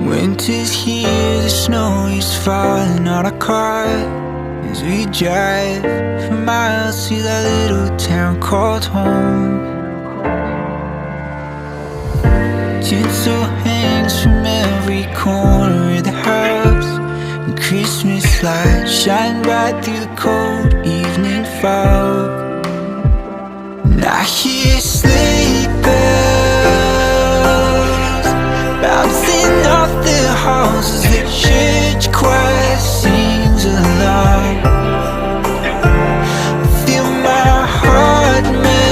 Winter's here, the snow is falling on our car as we drive for miles to that little town called home. Tinsel hangs from every corner of the house, and Christmas lights shine bright through the cold evening fog. And I hear sleigh bells bouncing off the halls as the church choir sings aloud. I feel my heart melt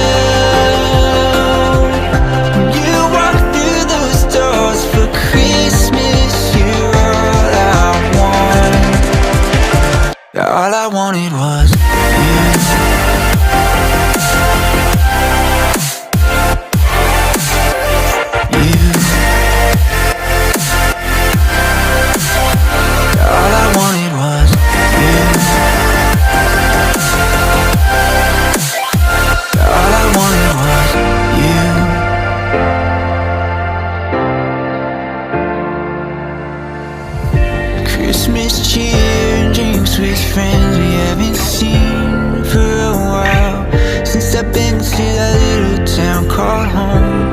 when you walk through those doors for Christmas. You're all I want. All I wanted was you. Christmas cheer and drinks with friends we haven't seen for a while, since I've been to that little town called home.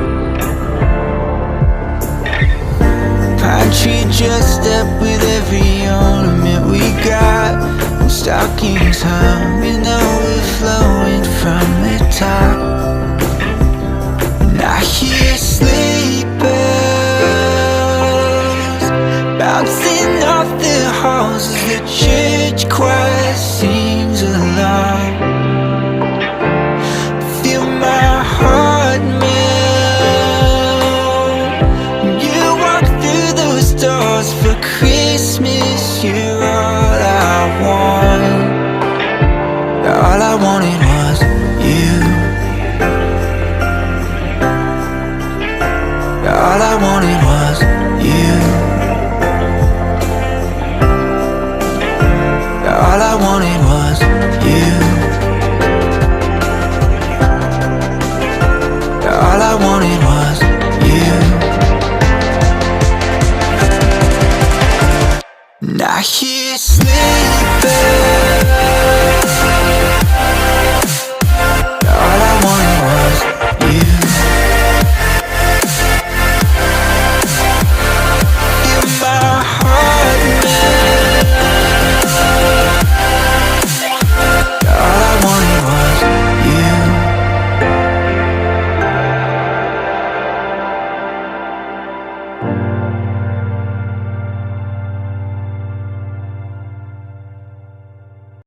Pine tree dressed up with every ornament we got, and stockings hung and overflowing from the top. And I hear sleigh bells bouncing off the halls as the church choir sings aloud. Feel my heart melt when you walk through those doors for Christmas. You're all I want. All I wanted was you. All I wanted